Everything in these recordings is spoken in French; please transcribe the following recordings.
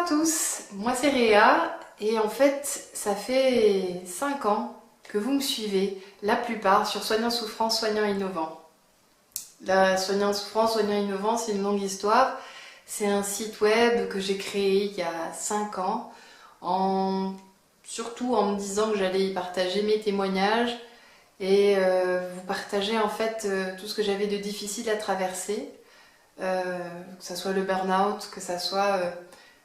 tous, moi c'est Réa et en fait ça fait 5 ans que vous me suivez, la plupart sur Soignant Souffrance, Soignant Innovant. La Soignant Souffrance, Soignant Innovant, c'est une longue histoire. C'est un site web que j'ai créé il y a 5 ans, surtout en me disant que j'allais y partager mes témoignages et vous partager en fait tout ce que j'avais de difficile à traverser, que ça soit le burn-out, que ça soit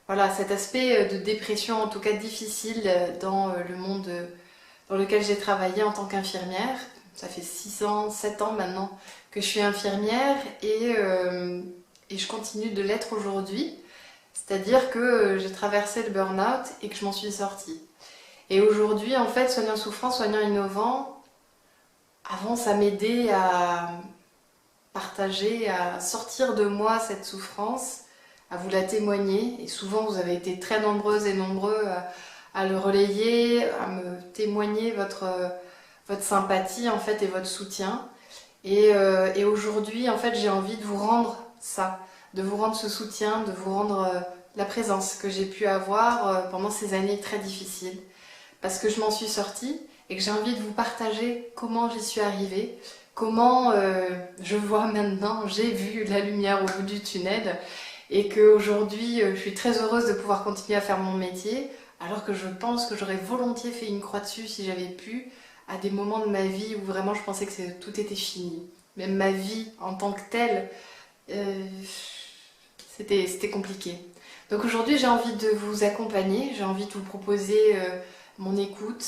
voilà, cet aspect de dépression en tout cas difficile dans le monde dans lequel j'ai travaillé en tant qu'infirmière. Ça fait 6 ans, 7 ans maintenant que je suis infirmière et je continue de l'être aujourd'hui. C'est-à-dire que j'ai traversé le burn-out et que je m'en suis sortie. Et aujourd'hui, en fait, Soignant Souffrance, Soignant Innovant, avant ça m'aidait à partager, à sortir de moi cette souffrance, à vous la témoigner. Et souvent, vous avez été très nombreuses et nombreux à le relayer, à me témoigner votre sympathie en fait et votre soutien. Et aujourd'hui, en fait, j'ai envie de vous rendre ça, de vous rendre ce soutien, de vous rendre la présence que j'ai pu avoir pendant ces années très difficiles. Parce que je m'en suis sortie et que j'ai envie de vous partager comment j'y suis arrivée, comment je vois maintenant, j'ai vu la lumière au bout du tunnel et qu'aujourd'hui, je suis très heureuse de pouvoir continuer à faire mon métier, alors que je pense que j'aurais volontiers fait une croix dessus si j'avais pu, à des moments de ma vie où vraiment je pensais que tout était fini. Même ma vie en tant que telle, c'était compliqué. Donc aujourd'hui, j'ai envie de vous accompagner, j'ai envie de vous proposer mon écoute,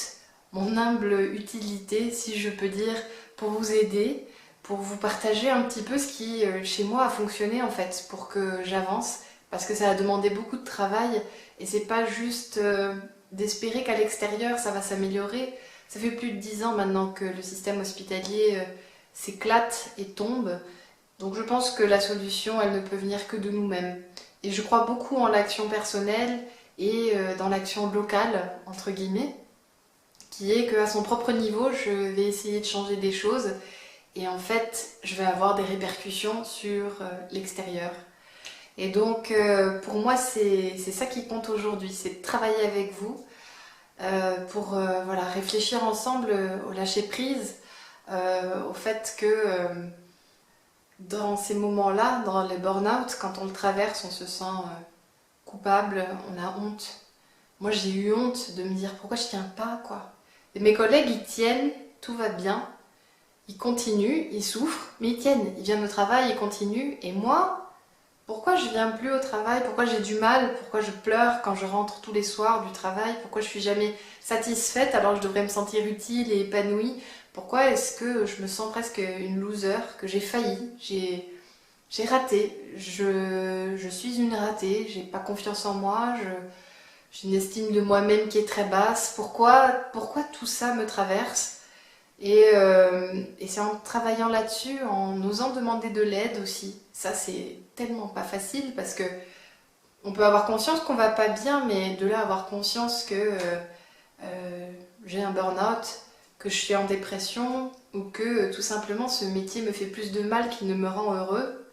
mon humble utilité, si je peux dire, pour vous aider, pour vous partager un petit peu ce qui, chez moi, a fonctionné en fait, pour que j'avance, parce que ça a demandé beaucoup de travail, et c'est pas juste d'espérer qu'à l'extérieur ça va s'améliorer. Ça fait plus de 10 ans maintenant que le système hospitalier s'éclate et tombe, donc je pense que la solution, elle ne peut venir que de nous-mêmes. Et je crois beaucoup en l'action personnelle et dans l'action locale, entre guillemets, qui est qu'à son propre niveau, je vais essayer de changer des choses et en fait, je vais avoir des répercussions sur l'extérieur. Et donc, pour moi, c'est ça qui compte aujourd'hui, c'est de travailler avec vous pour voilà, réfléchir ensemble au lâcher-prise, au fait que dans ces moments-là, dans les burn-out, quand on le traverse, on se sent coupable, on a honte. Moi, j'ai eu honte de me dire pourquoi je tiens pas, quoi. Et mes collègues, ils tiennent, tout va bien, ils continuent, ils souffrent, mais ils tiennent. Ils viennent au travail, ils continuent. Et moi, pourquoi je viens plus au travail? Pourquoi j'ai du mal? Pourquoi je pleure quand je rentre tous les soirs du travail? Pourquoi je suis jamais satisfaite alors que je devrais me sentir utile et épanouie? Pourquoi est-ce que je me sens presque une loser, que j'ai failli, j'ai raté, je suis une ratée, j'ai pas confiance en moi, j'ai une estime de moi-même qui est très basse. Pourquoi tout ça me traverse? Et c'est en travaillant là-dessus, en osant demander de l'aide aussi. Ça, c'est tellement pas facile parce que on peut avoir conscience qu'on va pas bien, mais de là avoir conscience que j'ai un burn-out, que je suis en dépression ou que tout simplement ce métier me fait plus de mal qu'il ne me rend heureux.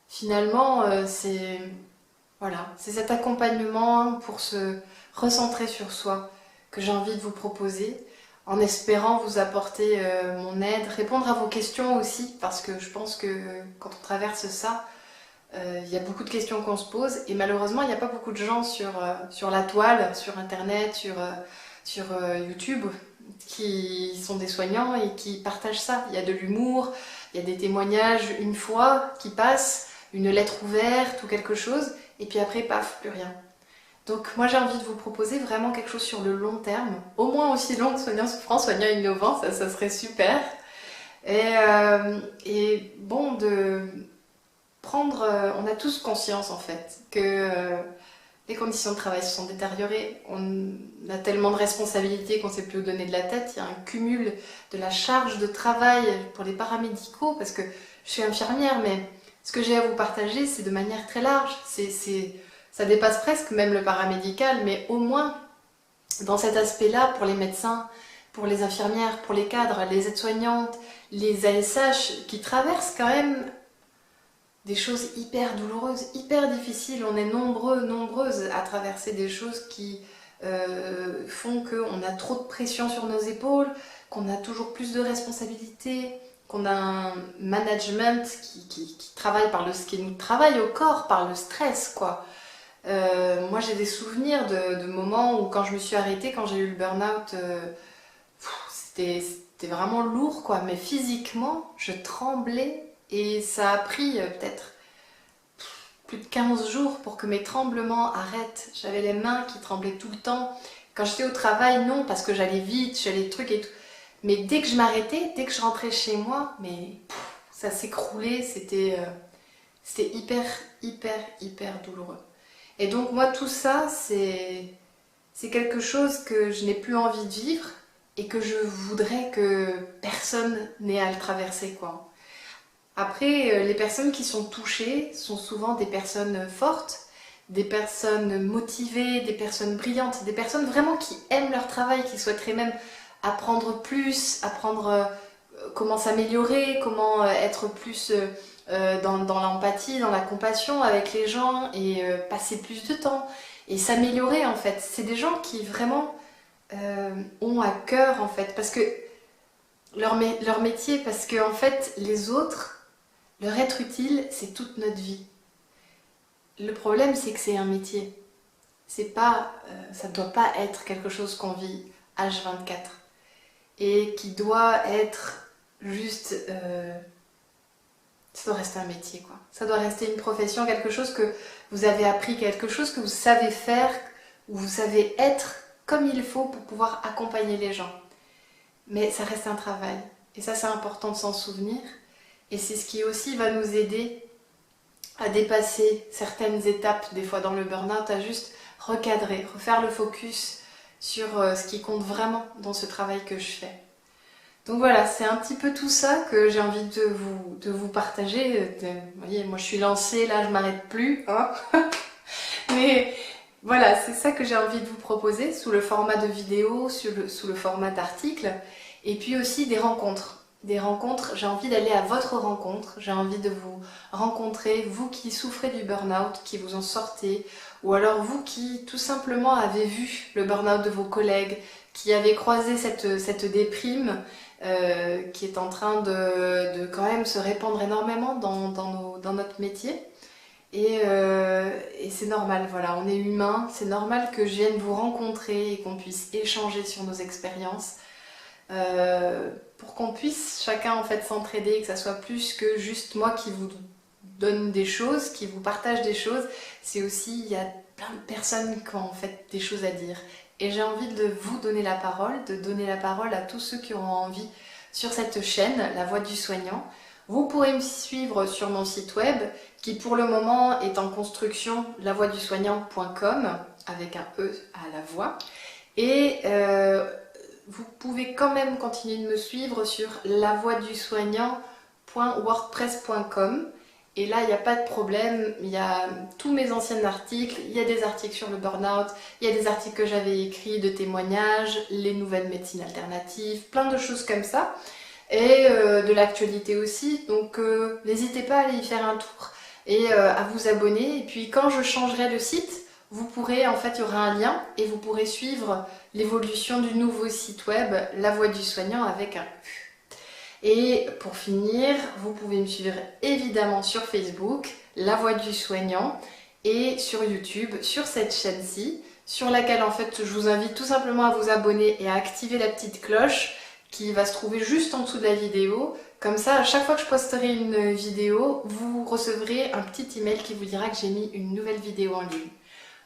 Finalement, c'est voilà, c'est cet accompagnement pour se recentrer sur soi que j'ai envie de vous proposer, en espérant vous apporter mon aide, répondre à vos questions aussi, parce que je pense que quand on traverse ça, il y a beaucoup de questions qu'on se pose, et malheureusement, il n'y a pas beaucoup de gens sur la toile, sur Internet, sur YouTube, qui sont des soignants et qui partagent ça. Il y a de l'humour, il y a des témoignages une fois qui passent, une lettre ouverte ou quelque chose, et puis après, paf, plus rien. Donc moi j'ai envie de vous proposer vraiment quelque chose sur le long terme, au moins aussi long que Soignant Souffrance, Soignant Innovant, ça serait super. Et bon, de prendre, on a tous conscience en fait que les conditions de travail se sont détériorées, on a tellement de responsabilités qu'on ne sait plus où donner de la tête, il y a un cumul de la charge de travail pour les paramédicaux, parce que je suis infirmière, mais ce que j'ai à vous partager c'est de manière très large, ça dépasse presque même le paramédical, mais au moins dans cet aspect-là, pour les médecins, pour les infirmières, pour les cadres, les aides-soignantes, les ASH qui traversent quand même des choses hyper douloureuses, hyper difficiles. On est nombreuses à traverser des choses qui font qu'on a trop de pression sur nos épaules, qu'on a toujours plus de responsabilités, qu'on a un management qui travaille qui nous travaille au corps par le stress, quoi. Moi j'ai des souvenirs de moments où quand je me suis arrêtée, quand j'ai eu le burn-out, c'était vraiment lourd, quoi. Mais physiquement, je tremblais et ça a pris peut-être plus de 15 jours pour que mes tremblements arrêtent. J'avais les mains qui tremblaient tout le temps. Quand j'étais au travail, non, parce que j'allais vite, j'allais trucs et tout. Mais dès que je m'arrêtais, dès que je rentrais chez moi, mais ça s'écroulait, c'était hyper douloureux. Et donc moi tout ça, c'est quelque chose que je n'ai plus envie de vivre et que je voudrais que personne n'ait à le traverser, quoi. Après, les personnes qui sont touchées sont souvent des personnes fortes, des personnes motivées, des personnes brillantes, des personnes vraiment qui aiment leur travail, qui souhaiteraient même apprendre plus, apprendre comment s'améliorer, comment être plus dans l'empathie, dans la compassion avec les gens et passer plus de temps et s'améliorer en fait. C'est des gens qui vraiment ont à cœur en fait, parce que leur métier, parce que en fait les autres, leur être utile, c'est toute notre vie. Le problème, c'est que c'est un métier. C'est pas, ça ne doit pas être quelque chose qu'on vit H24 et qui doit être juste, ça doit rester un métier, quoi. Ça doit rester une profession, quelque chose que vous avez appris, quelque chose que vous savez faire, où vous savez être comme il faut pour pouvoir accompagner les gens. Mais ça reste un travail. Et ça, c'est important de s'en souvenir. Et c'est ce qui aussi va nous aider à dépasser certaines étapes, des fois dans le burn-out, à juste recadrer, refaire le focus sur ce qui compte vraiment dans ce travail que je fais. Donc voilà, c'est un petit peu tout ça que j'ai envie de vous partager. Vous voyez, moi je suis lancée, là je m'arrête plus, hein. Mais voilà, c'est ça que j'ai envie de vous proposer sous le format de vidéo, sous le format d'article, et puis aussi des rencontres. Des rencontres, j'ai envie d'aller à votre rencontre, j'ai envie de vous rencontrer, vous qui souffrez du burn-out, qui vous en sortez, ou alors vous qui tout simplement avez vu le burn-out de vos collègues, qui avez croisé cette déprime qui est en train de quand même se répandre énormément dans notre métier. Et c'est normal, voilà, on est humain, c'est normal que je vienne vous rencontrer et qu'on puisse échanger sur nos expériences. Pour qu'on puisse chacun en fait s'entraider, que ça soit plus que juste moi qui vous donne des choses, qui vous partage des choses. C'est aussi, il y a plein de personnes qui ont en fait des choses à dire. Et j'ai envie de vous donner la parole, de donner la parole à tous ceux qui auront envie sur cette chaîne, La Voix du Soignant. Vous pourrez me suivre sur mon site web qui pour le moment est en construction, lavoixdusoignant.com avec un E à la voix. Et vous pouvez quand même continuer de me suivre sur lavoixdusoignant.wordpress.com. Et là, il n'y a pas de problème, il y a tous mes anciens articles, il y a des articles sur le burn-out, il y a des articles que j'avais écrits de témoignages, les nouvelles médecines alternatives, plein de choses comme ça. Et de l'actualité aussi, donc n'hésitez pas à aller y faire un tour et à vous abonner. Et puis quand je changerai le site, vous pourrez, en fait, il y aura un lien et vous pourrez suivre l'évolution du nouveau site web, La Voix du Soignant avec un U. Et pour finir, vous pouvez me suivre évidemment sur Facebook, La Voix du Soignant, et sur YouTube, sur cette chaîne-ci, sur laquelle en fait je vous invite tout simplement à vous abonner et à activer la petite cloche qui va se trouver juste en dessous de la vidéo. Comme ça, à chaque fois que je posterai une vidéo, vous recevrez un petit email qui vous dira que j'ai mis une nouvelle vidéo en ligne.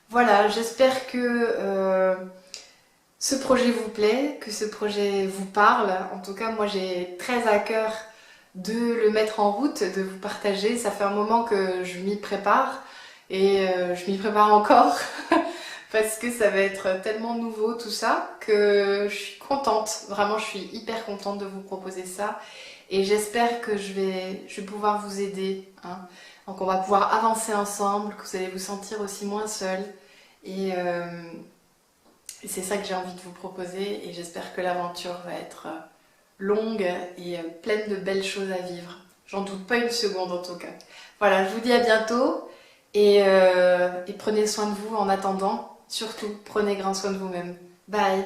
Voilà, j'espère que ce projet vous plaît, que ce projet vous parle. En tout cas, moi j'ai très à cœur de le mettre en route, de vous partager. Ça fait un moment que je m'y prépare et je m'y prépare encore parce que ça va être tellement nouveau tout ça que je suis contente. Vraiment, je suis hyper contente de vous proposer ça et j'espère que je vais pouvoir vous aider, hein. Donc on va pouvoir avancer ensemble, que vous allez vous sentir aussi moins seul et c'est ça que j'ai envie de vous proposer et j'espère que l'aventure va être longue et pleine de belles choses à vivre. J'en doute pas une seconde en tout cas. Voilà, je vous dis à bientôt et prenez soin de vous en attendant. Surtout, prenez grand soin de vous-même. Bye!